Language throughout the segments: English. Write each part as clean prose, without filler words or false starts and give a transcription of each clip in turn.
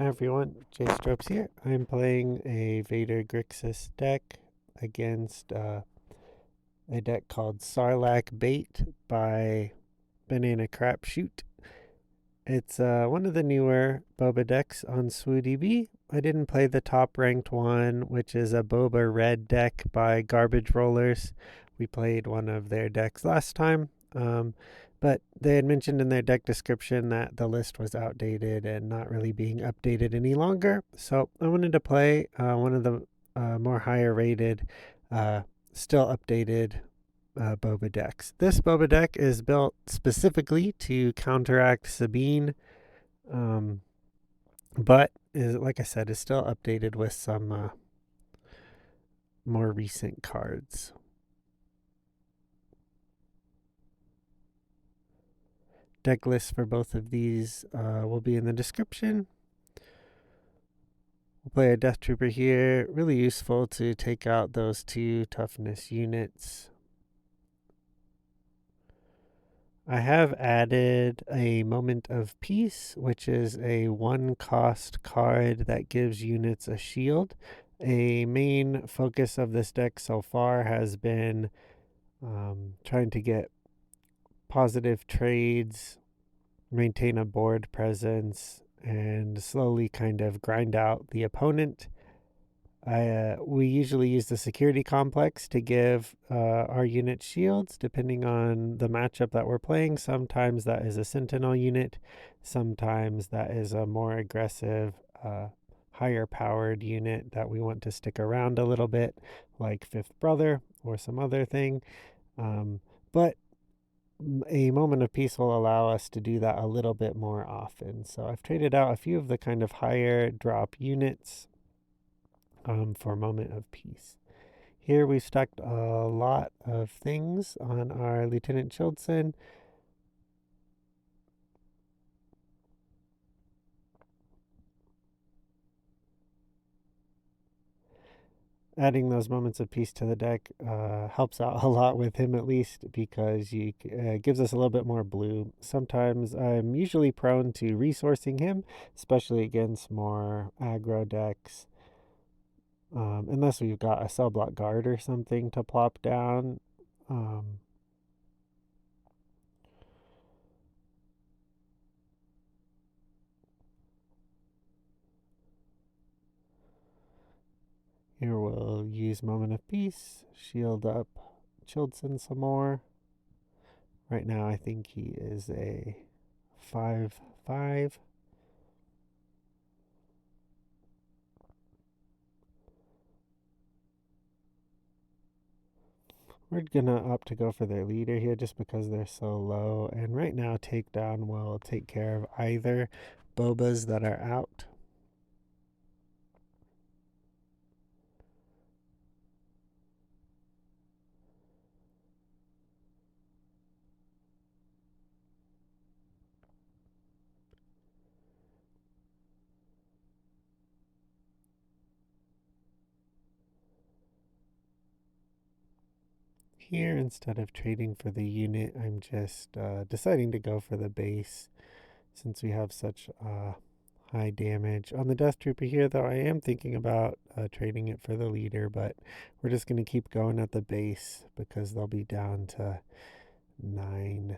Hi everyone, Jay Strokes here. I'm playing a Vader Grixis deck against a deck called Sarlacc Bait by Banana Crapshoot. It's one of the newer Boba decks on SWODB. I didn't play the top ranked one, which is a Boba Red deck by Garbage Rollers. We played one of their decks last time, but they had mentioned in their deck description that the list was outdated and not really being updated any longer. So I wanted to play one of the more higher rated, uh, still updated Boba decks. This Boba deck is built specifically to counteract Sabine, um, but is, like I said, is still updated with some more recent cards. Deck lists for both of these will be in the description. We'll play a Death Trooper here. Really useful to take out those 2 toughness units. I have added a Moment of Peace, which is a 1-cost card that gives units a shield. A main focus of this deck so far has been trying to get positive trades, maintain a board presence, and slowly kind of grind out the opponent. We usually use the security complex to give our unit shields depending on the matchup that we're playing. Sometimes that is a sentinel unit, sometimes that is a more aggressive, higher powered unit that we want to stick around a little bit, like Fifth Brother or some other thing. But a Moment of Peace will allow us to do that a little bit more often. So I've traded out a few of the kind of higher drop units for Moment of Peace. Here we've stacked a lot of things on our Lieutenant Childson. Adding those Moments of Peace to the deck helps out a lot with him, at least, because he gives us a little bit more blue. Sometimes I'm usually prone to resourcing him, especially against more aggro decks. Unless we've got a cell block guard or something to plop down. Here we'll use Moment of Peace, shield up Childson some more. Right now I think he is a 5/5. We're gonna opt to go for their leader here just because they're so low. And right now takedown will take care of either Bobas that are out. Here, instead of trading for the unit, I'm just deciding to go for the base since we have such high damage. On the Death Trooper here, though, I am thinking about trading it for the leader, but we're just going to keep going at the base because they'll be down to 9.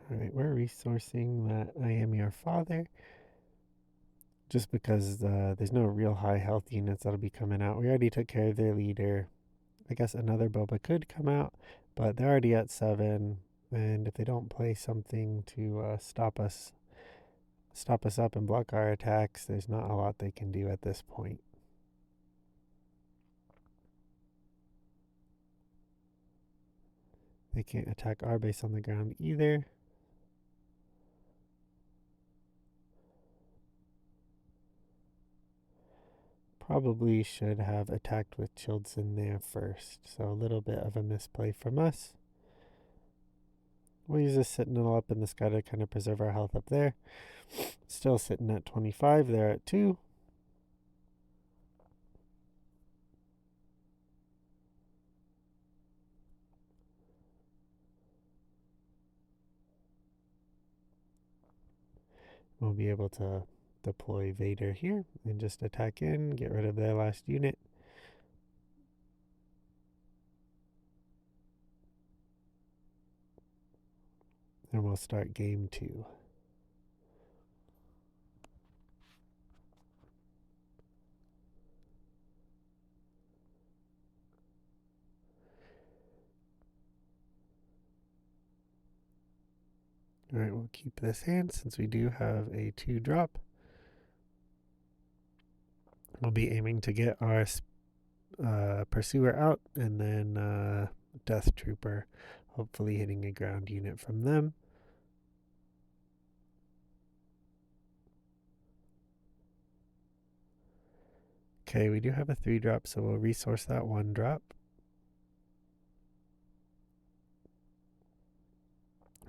All right, we're resourcing that I am your father just because there's no real high health units that'll be coming out. We already took care of their leader. I guess another Boba could come out, but they're already at 7. And if they don't play something to stop us up and block our attacks, there's not a lot they can do at this point. They can't attack our base on the ground either. Probably should have attacked with Childson there first. So a little bit of a misplay from us. We'll use a Sentinel up in the sky to kind of preserve our health up there. Still sitting at 25. They're at 2. We'll be able to deploy Vader here and just attack in, get rid of their last unit. And we'll start game 2. Alright, we'll keep this hand since we do have a 2-drop. We'll be aiming to get our Pursuer out and then Death Trooper, hopefully hitting a ground unit from them. Okay, we do have a 3-drop, so we'll resource that 1-drop.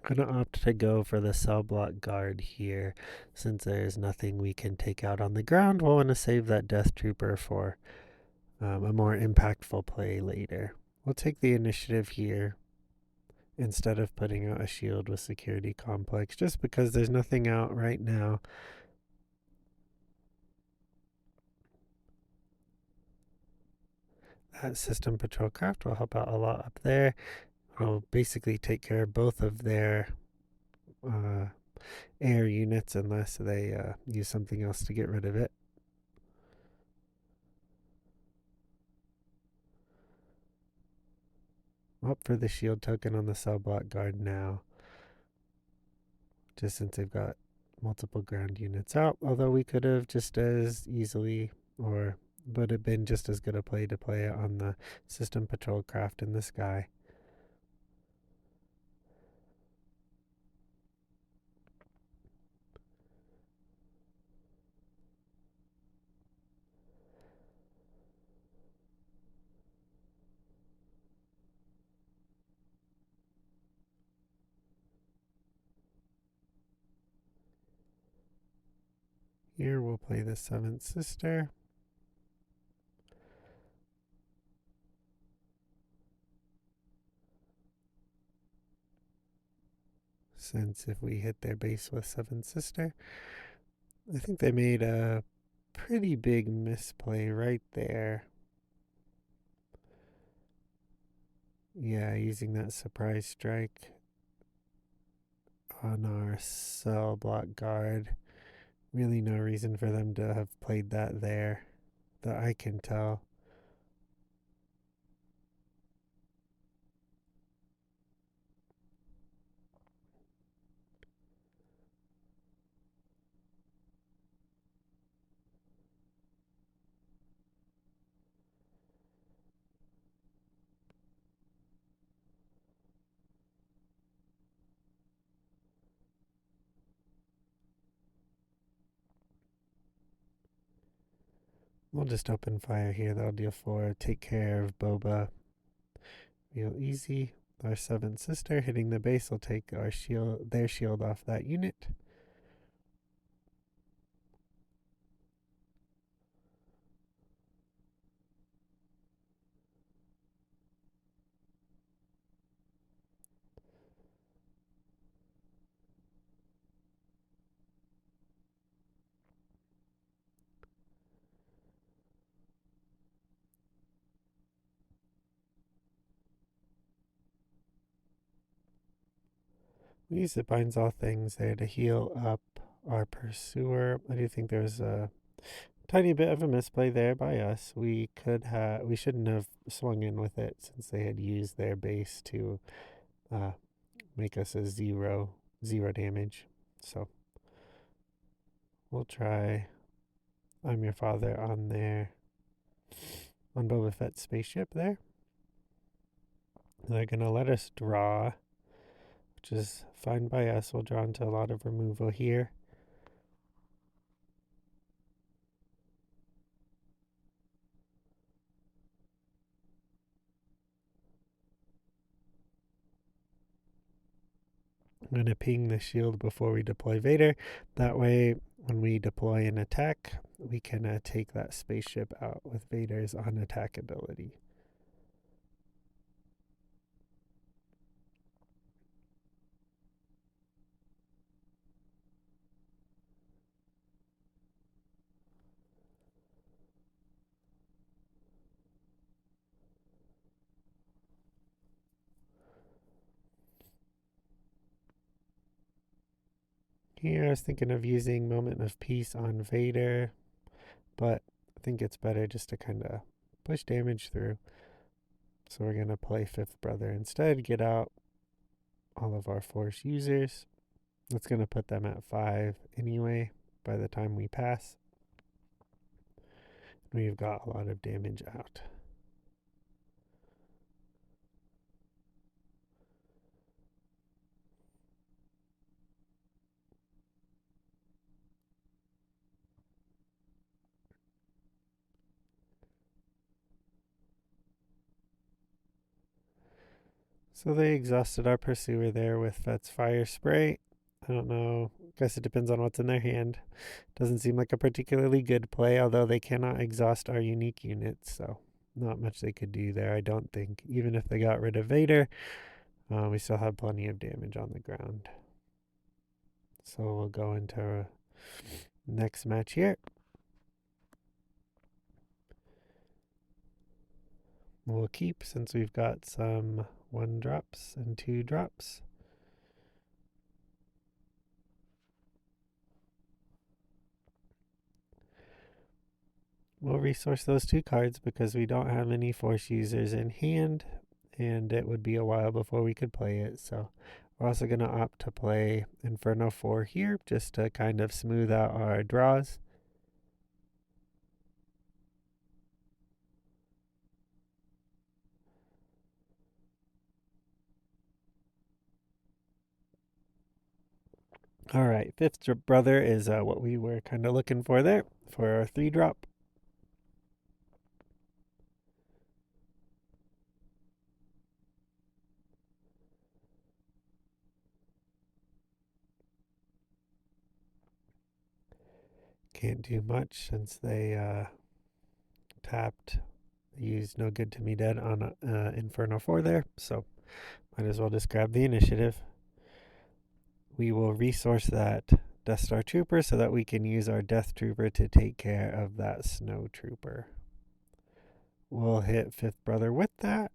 I'm going to opt to go for the cell block guard here. Since there's nothing we can take out on the ground, we'll want to save that Death Trooper for a more impactful play later. We'll take the initiative here instead of putting out a shield with Security Complex, just because there's nothing out right now. That System Patrol Craft will help out a lot up there. We'll basically take care of both of their air units unless they use something else to get rid of it. Up for the shield token on the cell block guard now, just since they've got multiple ground units out, although we could have just as easily or would have been just as good a play to play it on the System Patrol Craft in the sky. Here we'll play the 7th Sister. Since if we hit their base with 7th Sister, I think they made a pretty big misplay right there. Yeah, using that surprise strike on our cell block guard. Really no reason for them to have played that there, that I can tell. We'll just open fire here. That'll deal 4. Take care of Boba. Real easy. Our 7th Sister hitting the base will take our shield, their shield off that unit. We use it binds all things there to heal up our Pursuer. I do think there's a tiny bit of a misplay there by us. We shouldn't have swung in with it since they had used their base to make us a zero damage. So we'll try I'm Your Father on Boba Fett's spaceship there. They're going to let us draw, which is fine by us. We'll draw into a lot of removal here. I'm going to ping the shield before we deploy Vader. That way, when we deploy an attack, we can take that spaceship out with Vader's on attack ability. Here, I was thinking of using Moment of Peace on Vader, but I think it's better just to kind of push damage through. So we're going to play Fifth Brother instead, get out all of our Force users. That's going to put them at 5 anyway by the time we pass. We've got a lot of damage out. So they exhausted our pursuer there with Fett's fire spray. I don't know. Guess it depends on what's in their hand. Doesn't seem like a particularly good play, although they cannot exhaust our unique units, so not much they could do there, I don't think. Even if they got rid of Vader, we still have plenty of damage on the ground. So we'll go into next match here. We'll keep since we've got some 1 drops and 2 drops. We'll resource those 2 cards because we don't have any Force users in hand, and it would be a while before we could play it. So we're also going to opt to play Inferno 4 here just to kind of smooth out our draws. All right, Fifth Brother is what we were kind of looking for there for our 3 drop. Can't do much since they tapped, used No Good to Me Dead on Inferno 4 there, so might as well just grab the initiative. We will resource that Death Star Trooper so that we can use our Death Trooper to take care of that Snow Trooper. We'll hit Fifth Brother with that,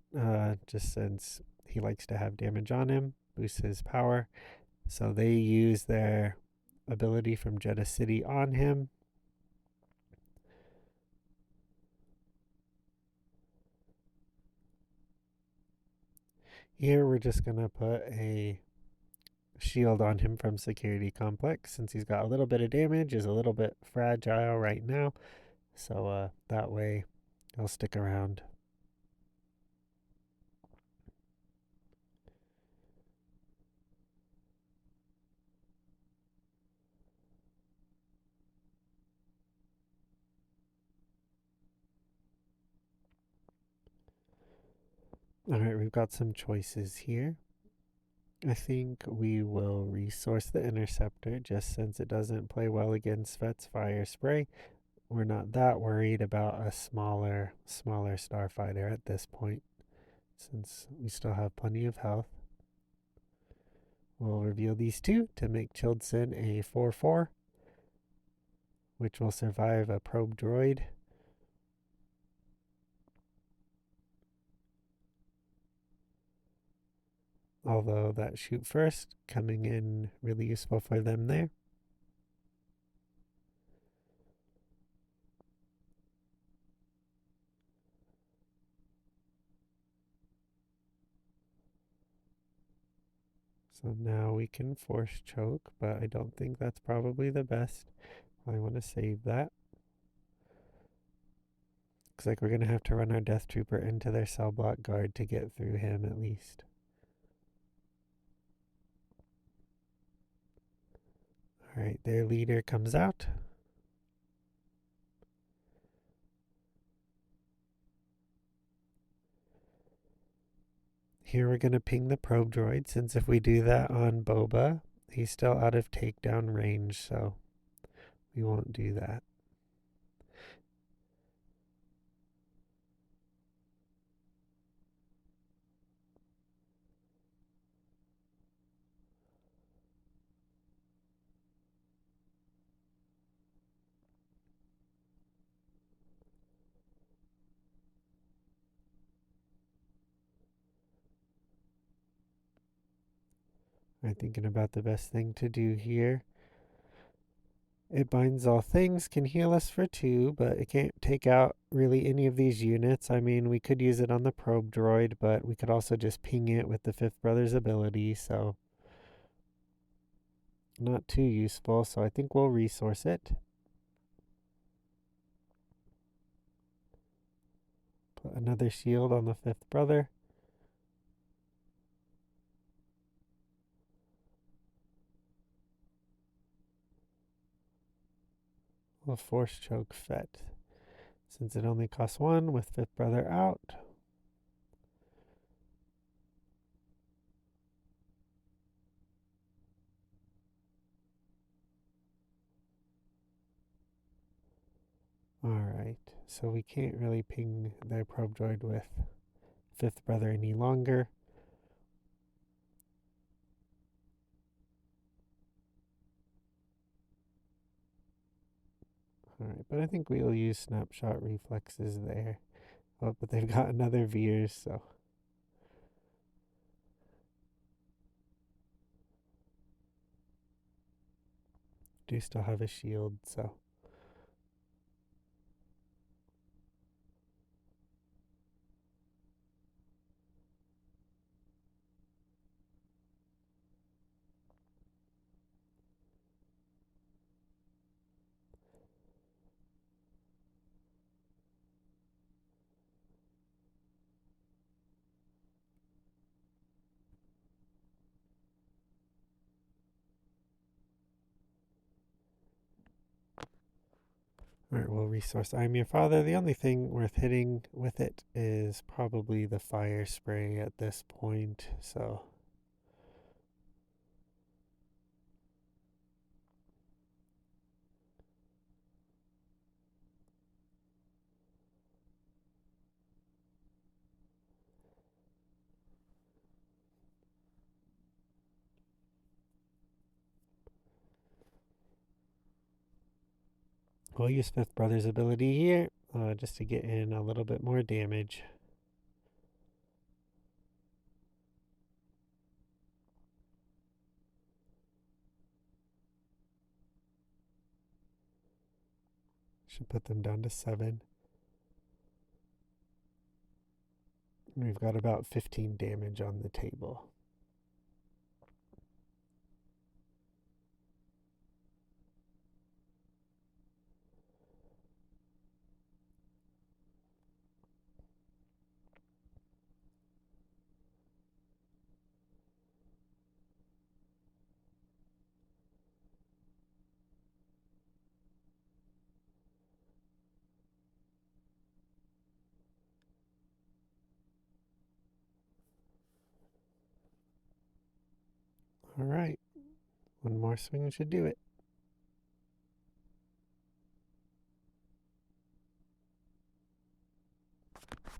just since he likes to have damage on him, boosts his power. So they use their ability from Jeddah City on him. Here we're just going to put a shield on him from Security Complex since he's got a little bit of damage, is a little bit fragile right now. So that way he'll stick around. All right, we've got some choices here. I think we will resource the Interceptor just since it doesn't play well against Fett's Fire Spray. We're not that worried about a smaller starfighter at this point since we still have plenty of health. We'll reveal these 2 to make Childson a 4/4, which will survive a probe droid. Although that shoot first coming in really useful for them there. So now we can force choke, but I don't think that's probably the best. I want to save that. Looks like we're going to have to run our Death Trooper into their cell block guard to get through him at least. Alright, their leader comes out. Here we're going to ping the probe droid, since if we do that on Boba, he's still out of takedown range, so we won't do that. I'm thinking about the best thing to do here. It binds all things, can heal us for 2, but it can't take out really any of these units. I mean, we could use it on the probe droid, but we could also just ping it with the Fifth Brother's ability, so not too useful, so I think we'll resource it. Put another shield on the Fifth Brother. We'll force choke Fett, since it only costs 1 with Fifth Brother out. Alright, so we can't really ping their probe droid with Fifth Brother any longer. Alright, but I think we'll use snapshot reflexes there. Oh, but they've got another Veers, so. Do still have a shield, so. Alright, we'll resource I'm Your Father. The only thing worth hitting with it is probably the fire spray at this point, so. We'll use Fifth Brother's ability here, just to get in a little bit more damage. Should put them down to 7. We've got about 15 damage on the table. Alright, one more swing should do it.